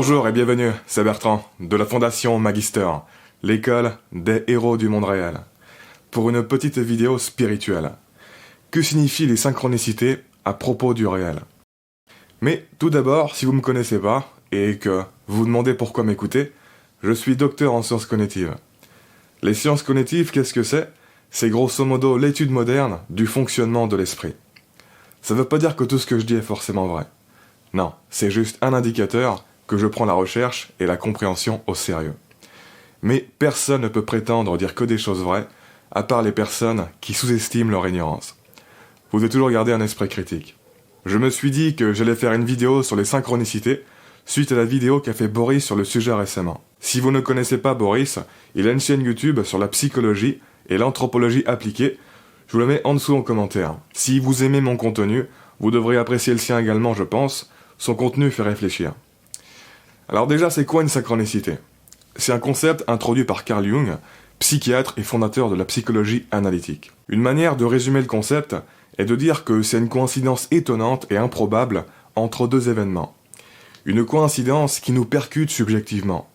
Bonjour et bienvenue, c'est Bertrand, de la Fondation Magister, l'école des héros du monde réel, pour une petite vidéo spirituelle. Que signifient les synchronicités à propos du réel? Mais tout d'abord, si vous ne me connaissez pas, et que vous vous demandez pourquoi m'écouter, je suis docteur en sciences cognitives. Les sciences cognitives, qu'est-ce que c'est? C'est grosso modo l'étude moderne du fonctionnement de l'esprit. Ça ne veut pas dire que tout ce que je dis est forcément vrai. Non, c'est juste un indicateur que je prends la recherche et la compréhension au sérieux. Mais personne ne peut prétendre dire que des choses vraies, à part les personnes qui sous-estiment leur ignorance. Vous devez toujours garder un esprit critique. Je me suis dit que j'allais faire une vidéo sur les synchronicités, suite à la vidéo qu'a fait Boris sur le sujet récemment. Si vous ne connaissez pas Boris, il a une chaîne YouTube sur la psychologie et l'anthropologie appliquée. Je vous la mets en dessous en commentaire. Si vous aimez mon contenu, vous devrez apprécier le sien également, je pense. Son contenu fait réfléchir. Alors déjà, c'est quoi une synchronicité? C'est un concept introduit par Carl Jung, psychiatre et fondateur de la psychologie analytique. Une manière de résumer le concept est de dire que c'est une coïncidence étonnante et improbable entre deux événements. Une coïncidence qui nous percute subjectivement,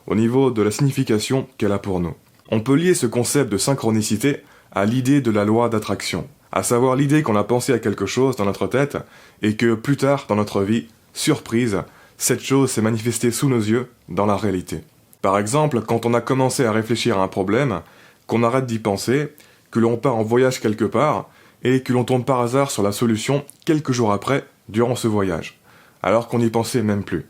au niveau de la signification qu'elle a pour nous. On peut lier ce concept de synchronicité à l'idée de la loi d'attraction, à savoir l'idée qu'on a pensé à quelque chose dans notre tête et que plus tard dans notre vie, surprise, cette chose s'est manifestée sous nos yeux dans la réalité. Par exemple, quand on a commencé à réfléchir à un problème, qu'on arrête d'y penser, que l'on part en voyage quelque part et que l'on tombe par hasard sur la solution quelques jours après, durant ce voyage, alors qu'on n'y pensait même plus.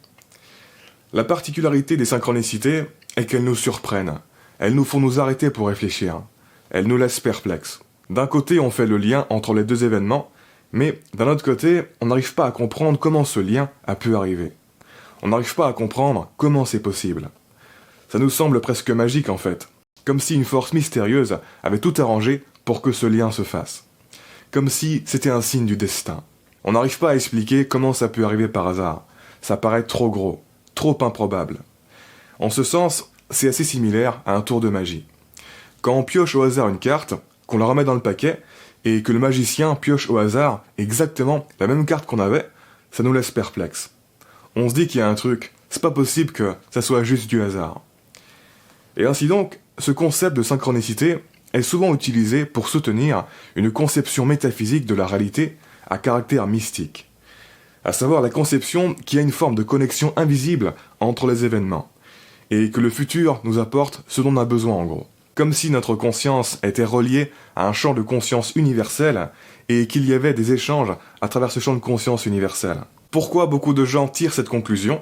La particularité des synchronicités est qu'elles nous surprennent, elles nous font nous arrêter pour réfléchir, elles nous laissent perplexes. D'un côté, on fait le lien entre les deux événements, mais d'un autre côté, on n'arrive pas à comprendre comment ce lien a pu arriver. On n'arrive pas à comprendre comment c'est possible. Ça nous semble presque magique en fait, comme si une force mystérieuse avait tout arrangé pour que ce lien se fasse. Comme si c'était un signe du destin. On n'arrive pas à expliquer comment ça peut arriver par hasard. Ça paraît trop gros, trop improbable. En ce sens, c'est assez similaire à un tour de magie. Quand on pioche au hasard une carte, qu'on la remet dans le paquet, et que le magicien pioche au hasard exactement la même carte qu'on avait, ça nous laisse perplexes. On se dit qu'il y a un truc, c'est pas possible que ça soit juste du hasard. Et ainsi donc, ce concept de synchronicité est souvent utilisé pour soutenir une conception métaphysique de la réalité à caractère mystique. À savoir la conception qu'il y a une forme de connexion invisible entre les événements, et que le futur nous apporte ce dont on a besoin en gros. Comme si notre conscience était reliée à un champ de conscience universel et qu'il y avait des échanges à travers ce champ de conscience universel. Pourquoi beaucoup de gens tirent cette conclusion?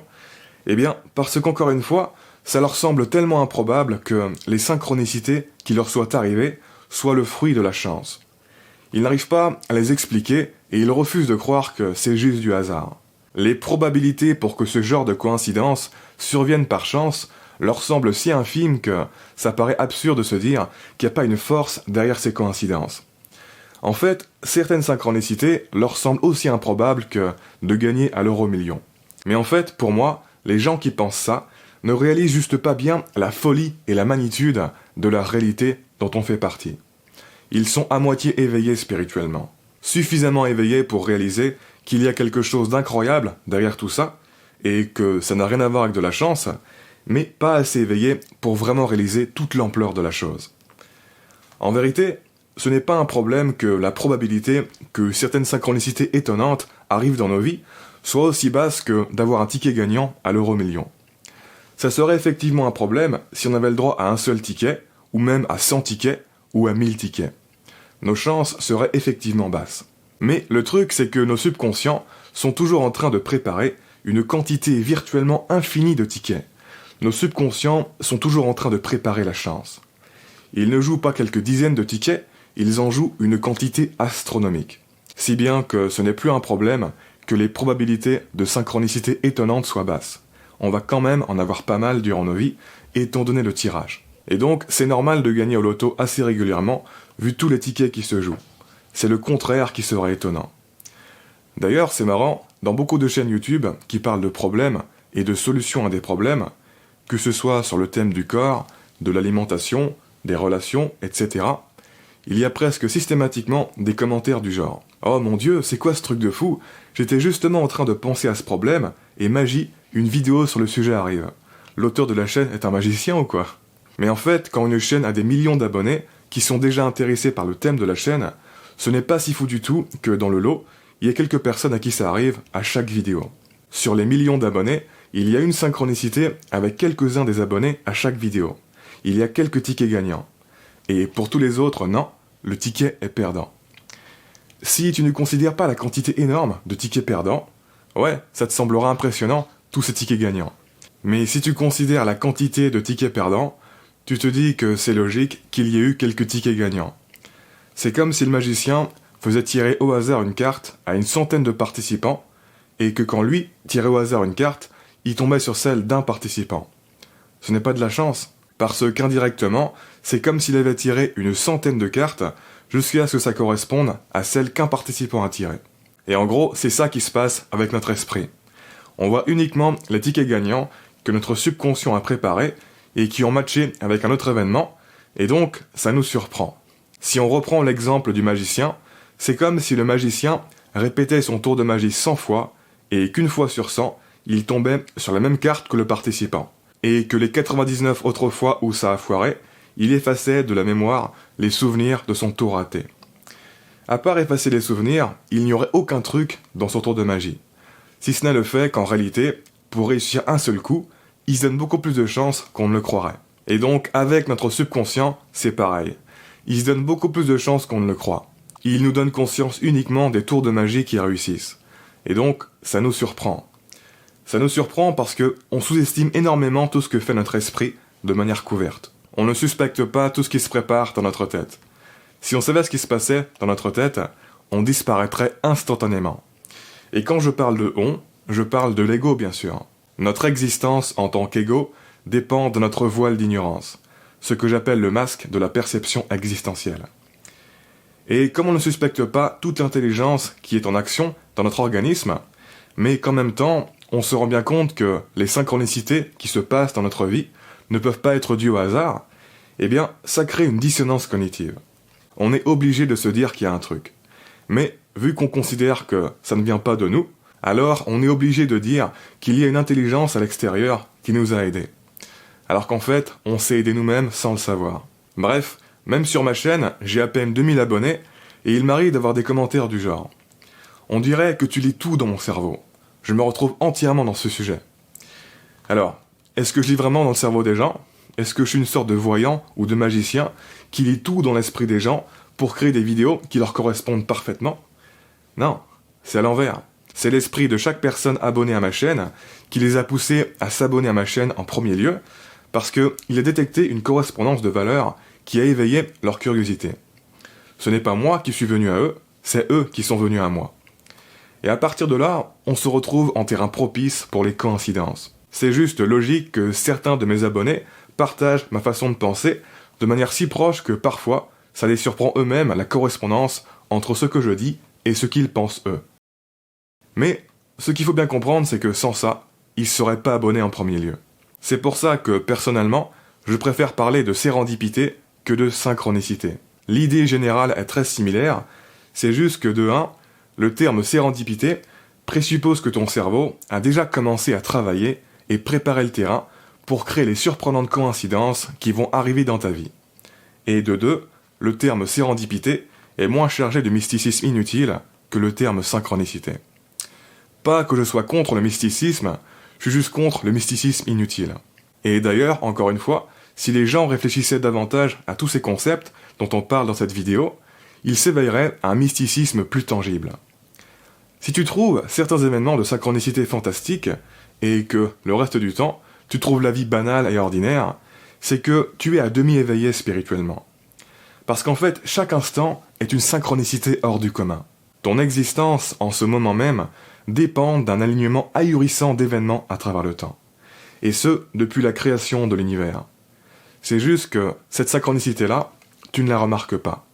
Eh bien, parce qu'encore une fois, ça leur semble tellement improbable que les synchronicités qui leur soient arrivées soient le fruit de la chance. Ils n'arrivent pas à les expliquer et ils refusent de croire que c'est juste du hasard. Les probabilités pour que ce genre de coïncidence survienne par chance leur semblent si infimes que ça paraît absurde de se dire qu'il n'y a pas une force derrière ces coïncidences. En fait, certaines synchronicités leur semblent aussi improbables que de gagner à l'euro-million. Mais en fait, pour moi, les gens qui pensent ça ne réalisent juste pas bien la folie et la magnitude de la réalité dont on fait partie. Ils sont à moitié éveillés spirituellement. Suffisamment éveillés pour réaliser qu'il y a quelque chose d'incroyable derrière tout ça, et que ça n'a rien à voir avec de la chance, mais pas assez éveillés pour vraiment réaliser toute l'ampleur de la chose. En vérité, ce n'est pas un problème que la probabilité que certaines synchronicités étonnantes arrivent dans nos vies soit aussi basse que d'avoir un ticket gagnant à l'euro-million. Ça serait effectivement un problème si on avait le droit à un seul ticket, ou même à 100 tickets, ou à 1000 tickets. Nos chances seraient effectivement basses. Mais le truc, c'est que nos subconscients sont toujours en train de préparer une quantité virtuellement infinie de tickets. Nos subconscients sont toujours en train de préparer la chance. Ils ne jouent pas quelques dizaines de tickets, ils en jouent une quantité astronomique. Si bien que ce n'est plus un problème que les probabilités de synchronicité étonnantes soient basses. On va quand même en avoir pas mal durant nos vies, étant donné le tirage. Et donc, c'est normal de gagner au loto assez régulièrement, vu tous les tickets qui se jouent. C'est le contraire qui serait étonnant. D'ailleurs, c'est marrant, dans beaucoup de chaînes YouTube qui parlent de problèmes et de solutions à des problèmes, que ce soit sur le thème du corps, de l'alimentation, des relations, etc., il y a presque systématiquement des commentaires du genre « Oh mon Dieu, c'est quoi ce truc de fou? J'étais justement en train de penser à ce problème, et magie, une vidéo sur le sujet arrive. L'auteur de la chaîne est un magicien ou quoi? Mais en fait, quand une chaîne a des millions d'abonnés qui sont déjà intéressés par le thème de la chaîne, ce n'est pas si fou du tout que dans le lot, il y a quelques personnes à qui ça arrive à chaque vidéo. Sur les millions d'abonnés, il y a une synchronicité avec quelques-uns des abonnés à chaque vidéo. Il y a quelques tickets gagnants. Et pour tous les autres, non, le ticket est perdant. Si tu ne considères pas la quantité énorme de tickets perdants, ouais, ça te semblera impressionnant, tous ces tickets gagnants. Mais si tu considères la quantité de tickets perdants, tu te dis que c'est logique qu'il y ait eu quelques tickets gagnants. C'est comme si le magicien faisait tirer au hasard une carte à une centaine de participants, et que quand lui tirait au hasard une carte, il tombait sur celle d'un participant. Ce n'est pas de la chance, parce qu'indirectement, c'est comme s'il avait tiré une centaine de cartes jusqu'à ce que ça corresponde à celle qu'un participant a tirée. Et en gros, c'est ça qui se passe avec notre esprit. On voit uniquement les tickets gagnants que notre subconscient a préparés et qui ont matché avec un autre événement, et donc ça nous surprend. Si on reprend l'exemple du magicien, c'est comme si le magicien répétait son tour de magie 100 fois, et qu'une fois sur 100, il tombait sur la même carte que le participant. Et que les 99 autres fois où ça a foiré, il effaçait de la mémoire les souvenirs de son tour raté. À part effacer les souvenirs, il n'y aurait aucun truc dans son tour de magie. Si ce n'est le fait qu'en réalité, pour réussir un seul coup, il se donne beaucoup plus de chances qu'on ne le croirait. Et donc, avec notre subconscient, c'est pareil. Il se donne beaucoup plus de chances qu'on ne le croit. Il nous donne conscience uniquement des tours de magie qui réussissent. Et donc, ça nous surprend. Ça nous surprend parce que on sous-estime énormément tout ce que fait notre esprit de manière couverte. On ne suspecte pas tout ce qui se prépare dans notre tête. Si on savait ce qui se passait dans notre tête, on disparaîtrait instantanément. Et quand je parle de on, je parle de l'ego bien sûr. Notre existence en tant qu'ego dépend de notre voile d'ignorance, ce que j'appelle le masque de la perception existentielle. Et comme on ne suspecte pas toute l'intelligence qui est en action dans notre organisme, mais qu'en même temps, on se rend bien compte que les synchronicités qui se passent dans notre vie ne peuvent pas être dues au hasard, eh bien, ça crée une dissonance cognitive. On est obligé de se dire qu'il y a un truc. Mais, vu qu'on considère que ça ne vient pas de nous, alors on est obligé de dire qu'il y a une intelligence à l'extérieur qui nous a aidés. Alors qu'en fait, on s'est aidé nous-mêmes sans le savoir. Bref, même sur ma chaîne, j'ai à peine 2000 abonnés, et il m'arrive d'avoir des commentaires du genre « On dirait que tu lis tout dans mon cerveau. Je me retrouve entièrement dans ce sujet. » Alors, est-ce que je lis vraiment dans le cerveau des gens ? Est-ce que je suis une sorte de voyant ou de magicien qui lit tout dans l'esprit des gens pour créer des vidéos qui leur correspondent parfaitement ? Non, c'est à l'envers. C'est l'esprit de chaque personne abonnée à ma chaîne qui les a poussés à s'abonner à ma chaîne en premier lieu parce qu'il a détecté une correspondance de valeurs qui a éveillé leur curiosité. Ce n'est pas moi qui suis venu à eux, c'est eux qui sont venus à moi. Et à partir de là, on se retrouve en terrain propice pour les coïncidences. C'est juste logique que certains de mes abonnés partagent ma façon de penser de manière si proche que parfois, ça les surprend eux-mêmes la correspondance entre ce que je dis et ce qu'ils pensent eux. Mais ce qu'il faut bien comprendre, c'est que sans ça, ils ne seraient pas abonnés en premier lieu. C'est pour ça que, personnellement, je préfère parler de sérendipité que de synchronicité. L'idée générale est très similaire, c'est juste que de 1, le terme sérendipité présuppose que ton cerveau a déjà commencé à travailler et préparer le terrain pour créer les surprenantes coïncidences qui vont arriver dans ta vie. Et de 2, le terme sérendipité est moins chargé de mysticisme inutile que le terme synchronicité. Pas que je sois contre le mysticisme, je suis juste contre le mysticisme inutile. Et d'ailleurs, encore une fois, si les gens réfléchissaient davantage à tous ces concepts dont on parle dans cette vidéo, ils s'éveilleraient à un mysticisme plus tangible. Si tu trouves certains événements de synchronicité fantastiques, et que, le reste du temps, tu trouves la vie banale et ordinaire, c'est que tu es à demi éveillé spirituellement. Parce qu'en fait, chaque instant est une synchronicité hors du commun. Ton existence, en ce moment même, dépend d'un alignement ahurissant d'événements à travers le temps. Et ce, depuis la création de l'univers. C'est juste que cette synchronicité-là, tu ne la remarques pas.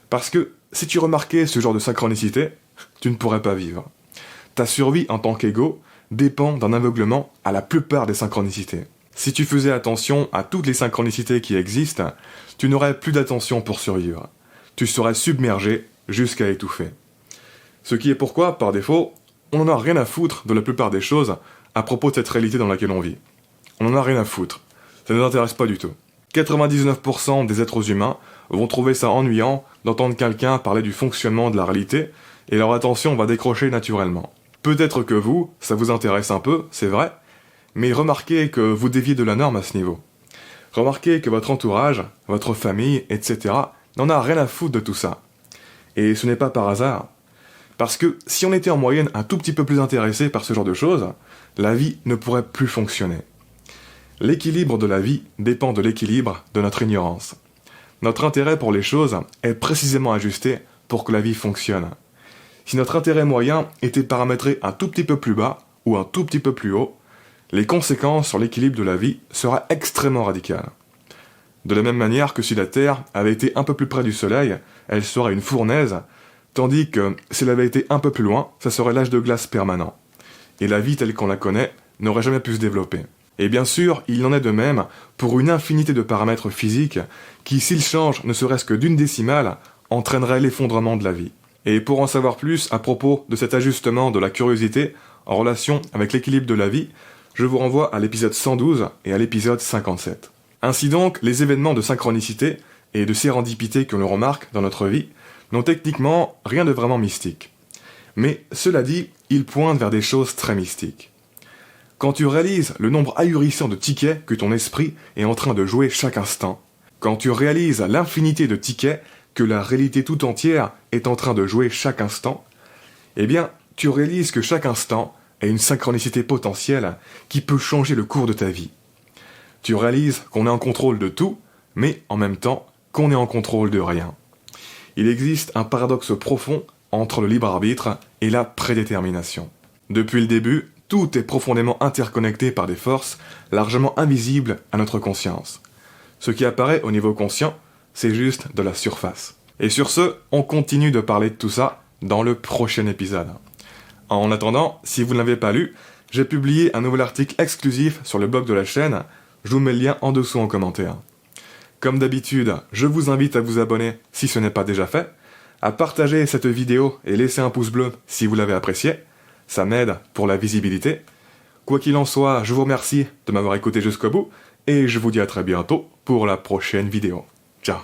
Parce que si tu remarquais ce genre de synchronicité, tu ne pourrais pas vivre. Ta survie en tant qu'ego dépend d'un aveuglement à la plupart des synchronicités. Si tu faisais attention à toutes les synchronicités qui existent, tu n'aurais plus d'attention pour survivre. Tu serais submergé jusqu'à étouffer. Ce qui est pourquoi, par défaut, on n'en a rien à foutre de la plupart des choses à propos de cette réalité dans laquelle on vit. On en a rien à foutre. Ça ne nous intéresse pas du tout. 99% des êtres humains vont trouver ça ennuyant d'entendre quelqu'un parler du fonctionnement de la réalité et leur attention va décrocher naturellement. Peut-être que vous, ça vous intéresse un peu, c'est vrai, mais remarquez que vous déviez de la norme à ce niveau. Remarquez que votre entourage, votre famille, etc. n'en a rien à foutre de tout ça. Et ce n'est pas par hasard. Parce que si on était en moyenne un tout petit peu plus intéressé par ce genre de choses, la vie ne pourrait plus fonctionner. L'équilibre de la vie dépend de l'équilibre de notre ignorance. Notre intérêt pour les choses est précisément ajusté pour que la vie fonctionne. Si notre intérêt moyen était paramétré un tout petit peu plus bas ou un tout petit peu plus haut, les conséquences sur l'équilibre de la vie seraient extrêmement radicales. De la même manière que si la Terre avait été un peu plus près du Soleil, elle serait une fournaise, tandis que si elle avait été un peu plus loin, ça serait l'âge de glace permanent. Et la vie telle qu'on la connaît n'aurait jamais pu se développer. Et bien sûr, il en est de même pour une infinité de paramètres physiques qui, s'ils changent ne serait-ce que d'une décimale, entraîneraient l'effondrement de la vie. Et pour en savoir plus à propos de cet ajustement de la curiosité en relation avec l'équilibre de la vie, je vous renvoie à l'épisode 112 et à l'épisode 57. Ainsi donc, les événements de synchronicité et de sérendipité que l'on remarque dans notre vie n'ont techniquement rien de vraiment mystique. Mais cela dit, ils pointent vers des choses très mystiques. Quand tu réalises le nombre ahurissant de tickets que ton esprit est en train de jouer chaque instant, quand tu réalises l'infinité de tickets que la réalité tout entière est en train de jouer chaque instant, eh bien, tu réalises que chaque instant est une synchronicité potentielle qui peut changer le cours de ta vie. Tu réalises qu'on est en contrôle de tout, mais en même temps qu'on est en contrôle de rien. Il existe un paradoxe profond entre le libre arbitre et la prédétermination. Depuis le début, tout est profondément interconnecté par des forces largement invisibles à notre conscience. Ce qui apparaît au niveau conscient, c'est juste de la surface. Et sur ce, on continue de parler de tout ça dans le prochain épisode. En attendant, si vous ne l'avez pas lu, j'ai publié un nouvel article exclusif sur le blog de la chaîne, je vous mets le lien en dessous en commentaire. Comme d'habitude, je vous invite à vous abonner si ce n'est pas déjà fait, à partager cette vidéo et laisser un pouce bleu si vous l'avez apprécié, ça m'aide pour la visibilité. Quoi qu'il en soit, je vous remercie de m'avoir écouté jusqu'au bout, et je vous dis à très bientôt pour la prochaine vidéo. Ciao.